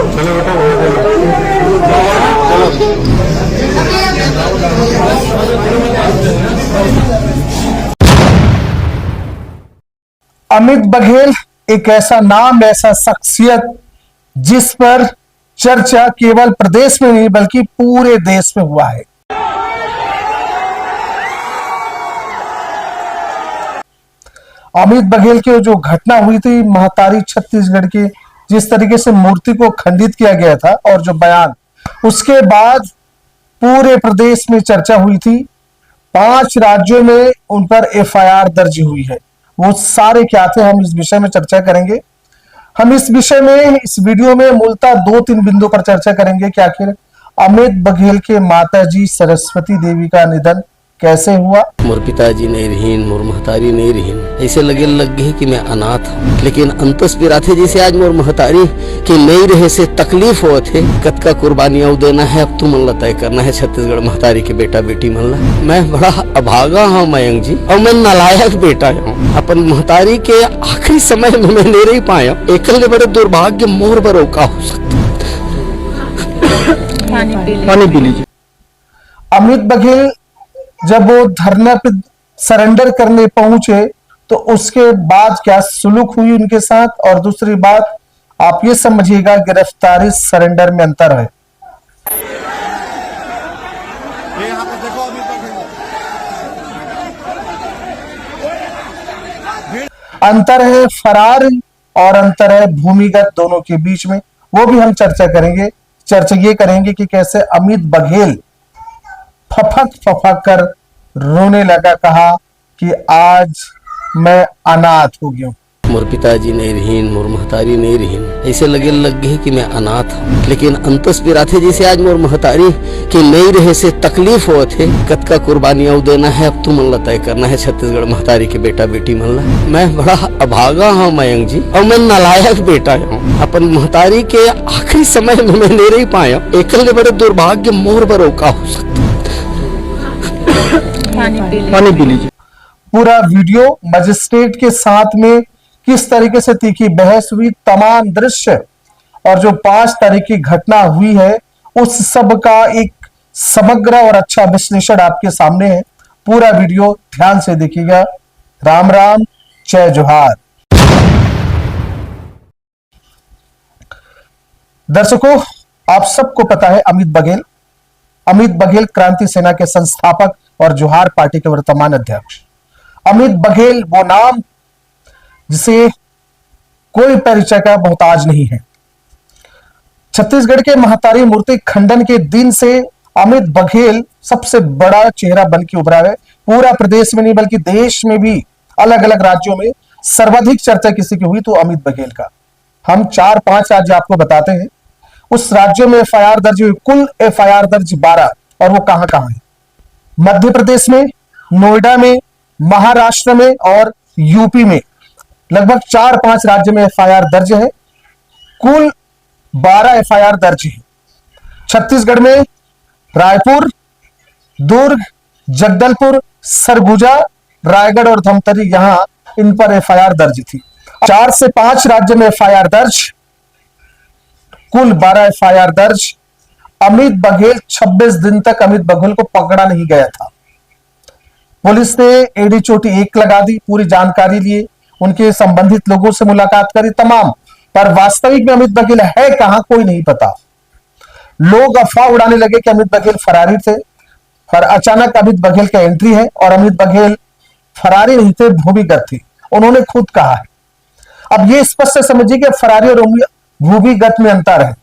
चलो बेटा अमित बघेल एक ऐसा नाम, ऐसा शख्सियत जिस पर चर्चा केवल प्रदेश में नहीं बल्कि पूरे देश में हुआ है। अमित बघेल की जो घटना हुई थी महतारी छत्तीसगढ़ के, जिस तरीके से मूर्ति को खंडित किया गया था और जो बयान, उसके बाद पूरे प्रदेश में चर्चा हुई थी। 5 राज्यों में उन पर एफआईआर दर्ज हुई है। वो सारे क्या थे, हम इस विषय में चर्चा करेंगे। हम इस विषय में, इस वीडियो में मूलतः 2-3 बिंदु पर चर्चा करेंगे कि आखिर अमित बघेल के माताजी सरस्वती देवी का निधन कैसे हुआ। मोर पिताजी नहीं रहीन, मोर महतारी नहीं रहीन, ऐसे लग गए कि मैं अनाथ हूँ। लेकिन अंतस पिराथे जैसे आज मोर महतारी के नहीं रहे से तकलीफ हो थे, कत का कुर्बानियां देना है, अब तुम मन तय करना है छत्तीसगढ़ महतारी के बेटा बेटी मन ला। मैं बड़ा अभागा हूँ मयंक जी, और मैं नालायक बेटा हूँ। अपन महतारी के आखिरी समय में मैं नहीं रह पाया, एकल बड़े दुर्भाग्य मोर बरो का हो सकता। पानी पी लीजिए। अमित बघेल जब वो धरना पे सरेंडर करने पहुंचे तो उसके बाद क्या सलूक हुई उनके साथ, और दूसरी बात आप ये समझिएगा गिरफ्तारी सरेंडर में अंतर है। अंतर है फरार और अंतर है भूमिगत, दोनों के बीच में, वो भी हम चर्चा करेंगे। चर्चा ये करेंगे कि कैसे अमित बघेल फफक कर रोने लगा, कहा कि आज मैं अनाथ हो गया हूं। मोर पिताजी नहीं रहीन, मोर महतारी नहीं रहीन, ऐसे लग गए कि मैं अनाथ हूँ। लेकिन अंतस पिराथे जैसे आज मोर महतारी के नहीं रहे से तकलीफ हो थे, कत का कुर्बानियां देना है, अब तुम मन तय करना है छत्तीसगढ़ महतारी के बेटा बेटी मन ला। मैं बड़ा अभागा हूँ मयंक जी, और मैं नालायक बेटा हूँ। अपन महतारी के आखिरी समय में मैं नहीं रह पाया, एकल बड़े दुर्भाग्य मोर बरो का हो सकता। पानी पी लीजिए। पूरा वीडियो मजिस्ट्रेट के साथ में किस तरीके से तीखी बहस हुई, तमाम दृश्य और जो 5 तारीख की घटना हुई है उस सब का एक समग्र और अच्छा विश्लेषण आपके सामने है। पूरा वीडियो ध्यान से देखिएगा। राम राम, जय जोहार। दर्शकों, आप सबको पता है अमित बघेल क्रांति सेना के संस्थापक और जोहार पार्टी के वर्तमान अध्यक्ष। अमित बघेल वो नाम जिसे कोई परिचय का मोहताज नहीं है। छत्तीसगढ़ के महतारी मूर्ति खंडन के दिन से अमित बघेल सबसे बड़ा चेहरा बन के उभरा है। पूरा प्रदेश में नहीं बल्कि देश में भी अलग अलग राज्यों में सर्वाधिक चर्चा किसी की हुई तो अमित बघेल का। हम 4-5 राज्य आपको बताते हैं। उस राज्यों में एफआईआर दर्ज हुई, कुल एफआईआर दर्ज 12, और वो कहां कहां है। मध्य प्रदेश में, नोएडा में, महाराष्ट्र में और यूपी में लगभग 4-5 राज्य में एफआईआर दर्ज है। कुल 12 एफआईआर दर्ज है। छत्तीसगढ़ में रायपुर, दुर्ग, जगदलपुर, सरगुजा, रायगढ़ और धमतरी, यहां इन पर एफआईआर दर्ज थी। 4 से 5 राज्य में एफआईआर दर्ज, कुल 12 एफआईआर दर्ज। अमित बघेल 26 दिन तक अमित बघेल को पकड़ा नहीं गया था। पुलिस ने एडी चोटी 1 लगा दी, पूरी जानकारी लिए, उनके संबंधित लोगों से मुलाकात करी तमाम, पर वास्तविक में अमित बघेल है कहां कोई नहीं पता। लोग अफवाह उड़ाने लगे कि अमित बघेल फरारी थे, पर अचानक अमित बघेल का एंट्री है और अमित बघेल फरारी नहीं थे, भूमिगत थे। उन्होंने खुद कहा है। अब ये स्पष्ट से समझिए कि फरारी और भूमिगत में अंतर है।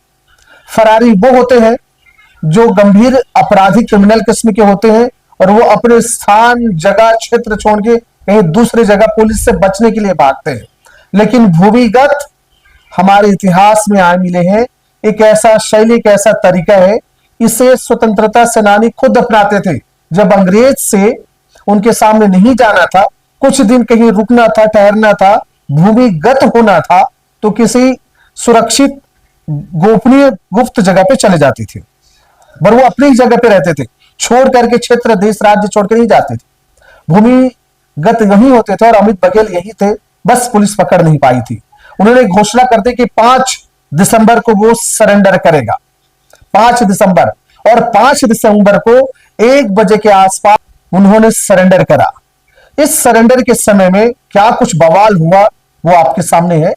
फरारी वो होते हैं जो गंभीर आपराधिक क्रिमिनल किस्म के होते हैं और वो अपने स्थान, जगह, क्षेत्र छोड़ के कहीं दूसरी जगह पुलिस से बचने के लिए भागते हैं। लेकिन भूमिगत हमारे इतिहास में आए मिले हैं, एक ऐसा शैली, एक ऐसा तरीका है इसे स्वतंत्रता सेनानी खुद अपनाते थे। जब अंग्रेज से उनके सामने नहीं जाना था, कुछ दिन कहीं रुकना था, ठहरना था, भूमिगत होना था, तो किसी सुरक्षित गोपनीय गुप्त जगह पे चले जाते थे। पर वो अपनी ही जगह पे रहते थे, छोड़ करके क्षेत्र देश राज्य छोड़ के नहीं जाते थे, भूमिगत यही होते थे। और अमित बघेल यही थे, बस पुलिस पकड़ नहीं पाई थी। उन्होंने घोषणा कर दी कि 5 दिसंबर को वो सरेंडर करेगा, 5 दिसंबर। और 5 दिसंबर को 1 बजे के आसपास उन्होंने सरेंडर करा। इस सरेंडर के समय में क्या कुछ बवाल हुआ वो आपके सामने है।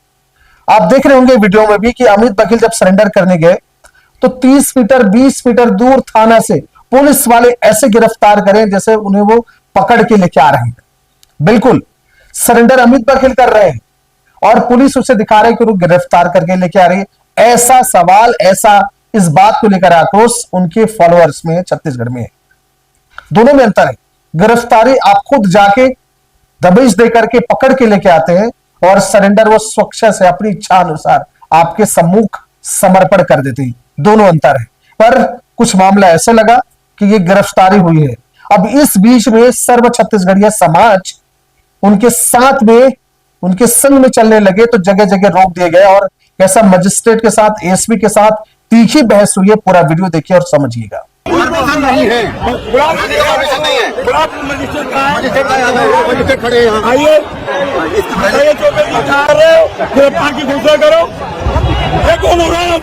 आप देख रहे होंगे वीडियो में भी कि अमित बघेल जब सरेंडर करने गए तो 30 मीटर 20 मीटर दूर थाना से पुलिस वाले ऐसे गिरफ्तार करें जैसे उन्हें वो पकड़ के लेके आ रहे हैं। बिल्कुल सरेंडर अमित बघेल कर रहे हैं और पुलिस उसे दिखा रही है कि वो गिरफ्तार करके लेके आ रही है। ऐसा सवाल, ऐसा इस बात को लेकर आक्रोश उनके फॉलोअर्स में है, छत्तीसगढ़ में है। दोनों में अंतर है। गिरफ्तारी आप खुद जाके दबिश दे करके पकड़ के लेके आते हैं और सरेंडर वो स्वच्छ से अपनी इच्छा अनुसार आपके सम्मुख समर्पण कर देते हैं। दोनों अंतर है। पर कुछ मामला ऐसे लगा कि ये गिरफ्तारी हुई है। अब इस बीच में सर्व छत्तीसगढ़िया समाज उनके साथ में, उनके संग में चलने लगे तो जगह जगह रोक दिए गए और कैसा मजिस्ट्रेट के साथ, एसपी के साथ तीखी बहस हुई है। पूरा वीडियो देखिए और समझिएगा। खड़े हैं, आइए गिरफ्तार की घोषणा करो। ये कौन हो रहा है?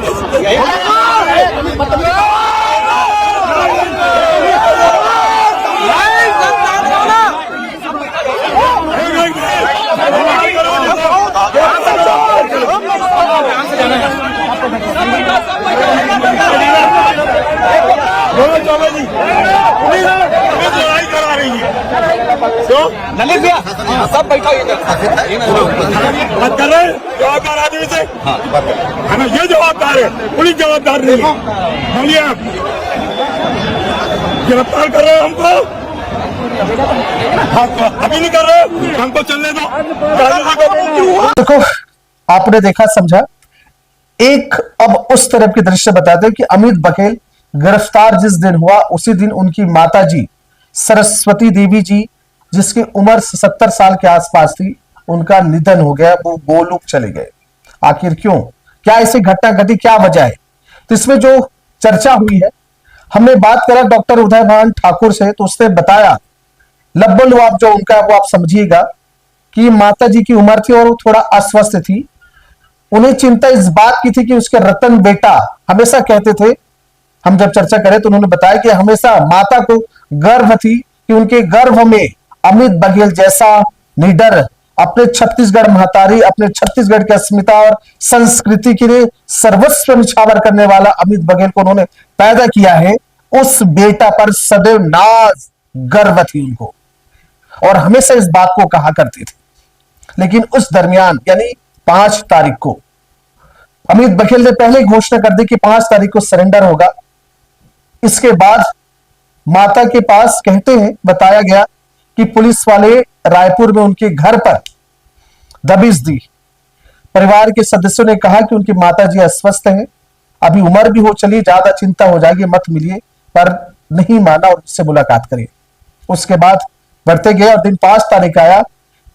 लड़ाई करा रही है सब बैठा बात कर रहे हैं जवाबदार आदमी से, है ना? ये जवाबदार है, पुलिस जवाबदार नहीं है। बोलिए आप गिरफ्तार कर रहे हैं हमको, अभी नहीं कर रहे, हमको चलने दो। देखो आपने देखा, समझा। एक अब उस तरफ के दृश्य बताते हैं कि अमित बघेल गिरफ्तार जिस दिन हुआ उसी दिन उनकी माता जी सरस्वती देवी जी, जिसकी उम्र 70 साल के आसपास थी, उनका निधन हो गया। वो गोलोक चले गए। आखिर क्यों, क्या ऐसी घटना घटी, क्या वजह है? तो इसमें जो चर्चा हुई है, हमने बात करा डॉक्टर उदय भान ठाकुर से, तो उसने बताया लब्बल जो उनका, वो आप समझिएगा कि माता जी की उम्र थी और वो थोड़ा अस्वस्थ थी। उन्हें चिंता इस बात की थी कि उसके रतन बेटा हमेशा कहते थे, हम जब चर्चा करें तो उन्होंने बताया कि हमेशा माता को गर्व थी कि उनके गर्भ में अमित बघेल जैसा निडर, अपने छत्तीसगढ़ महतारी, अपने छत्तीसगढ़ की अस्मिता और संस्कृति के लिए सर्वस्व निछावर करने वाला अमित बघेल को उन्होंने पैदा किया है। उस बेटा पर सदैव नाज, गर्व थी उनको और हमेशा इस बात को कहा करते थे। लेकिन उस दरमियान यानी 5 तारीख को अमित बघेल ने पहले घोषणा कर दी कि 5 तारीख को सरेंडर होगा। इसके बाद माता के पास, कहते हैं, बताया गया कि पुलिस वाले रायपुर में उनके घर पर दबिश दी। परिवार के सदस्यों ने कहा कि उनकी माता जी अस्वस्थ हैं, अभी उम्र भी हो चली, ज्यादा चिंता हो जाएगी, मत मिलिए, पर नहीं माना और उससे मुलाकात करिए। उसके बाद बढ़ते गए और दिन 5 तारीख आया।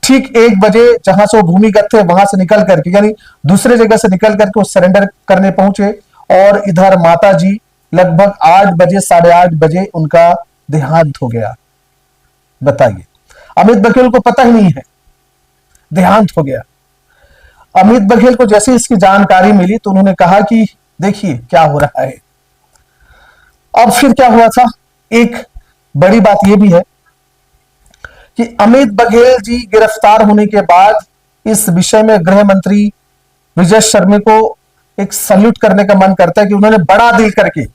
ठीक 1 बजे जहां से वो भूमिगत थे वहां से निकल करके, यानी दूसरे जगह से निकल करके वो सरेंडर करने पहुंचे और इधर माता जी लगभग 8 बजे, 8:30 बजे उनका देहांत हो गया। बताइए, अमित बघेल को पता ही नहीं है, देहांत हो गया। अमित बघेल को जैसे इसकी जानकारी मिली तो उन्होंने कहा कि देखिए क्या हो रहा है। अब फिर क्या हुआ था, एक बड़ी बात यह भी है कि अमित बघेल जी गिरफ्तार होने के बाद इस विषय में गृह मंत्री विजय शर्मा को एक सल्यूट करने का मन करता है कि उन्होंने बड़ा दिल करके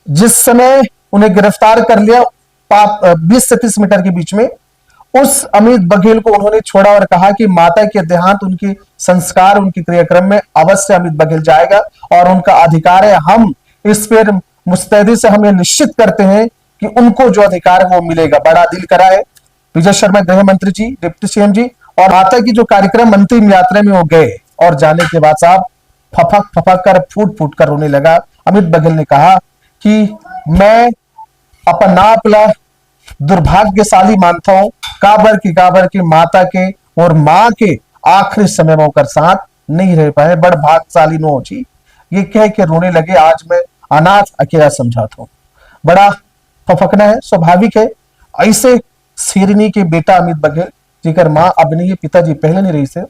जिस समय उन्हें गिरफ्तार कर लिया 20 से 30 मीटर के बीच में, उस अमित बघेल को उन्होंने छोड़ा और कहा कि माता के देहांत, उनके संस्कार, उनके क्रियाक्रम में अवश्य अमित बघेल जाएगा और उनका अधिकार है। हम इस पर मुस्तैदी से हम ये निश्चित करते हैं कि उनको जो अधिकार है वो मिलेगा। बड़ा दिल करा है विजय शर्मा, गृह मंत्री जी, डिप्टी सीएम जी। और माता की जो कार्यक्रम अंतिम यात्रा में वो गए और जाने के बाद साहब फपक फपक कर, फूट फूट कर रोने लगा। अमित बघेल ने कहा कि मैं अपना आपला दुर्भाग्यशाली मानता हूं काबर की माता के और मां के आखिरी समय में होकर साथ नहीं रह पाए, बड़ भाग्यशाली नो जी। ये कह के रोने लगे, आज मैं अनाथ अकेला समझाता हूं। बड़ा फफकना है, स्वाभाविक है। ऐसे शेरनी के बेटा अमित बघेल जिकर मां अब नहीं है, पिताजी पहले नहीं रही से,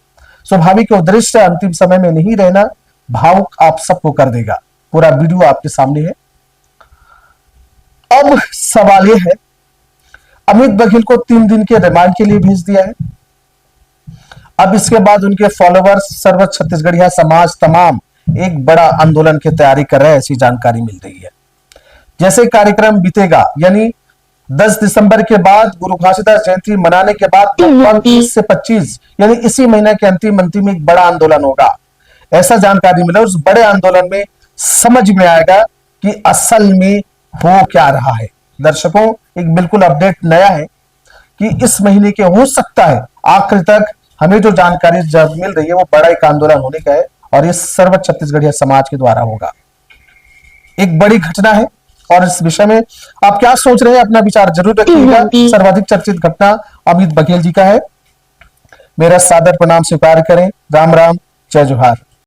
स्वाभाविक दृश्य अंतिम समय में नहीं रहना भावुक आप सबको कर देगा। पूरा वीडियो आपके सामने है। अब सवाल यह है, अमित बघेल को 3 दिन के रिमांड के लिए भेज दिया है। अब इसके बाद उनके फॉलोअर्स सर्व छत्तीसगढ़िया समाज तमाम एक बड़ा आंदोलन की तैयारी कर रहे हैं, ऐसी जानकारी मिल रही है। जैसे कार्यक्रम बीतेगा, यानी 10 दिसंबर के बाद गुरु घासीदास जयंती मनाने के बाद 20 से 25 यानी इसी महीने के अंतिम एक बड़ा आंदोलन होगा, ऐसा जानकारी मिला। उस बड़े आंदोलन में समझ में आएगा कि असल में हो क्या रहा है। दर्शकों, एक बिल्कुल अपडेट नया है कि इस महीने के हो सकता है आखिर तक हमें जो जानकारी जब मिल रही है वो बड़ा एक आंदोलन होने का है और ये सर्व छत्तीसगढ़िया समाज के द्वारा होगा। एक बड़ी घटना है और इस विषय में आप क्या सोच रहे हैं, अपना विचार जरूर रखिएगा। सर्वाधिक चर्चित घटना अमित बघेल जी का है। मेरा सादर प्रणाम स्वीकार करें। राम राम, जय जोहार।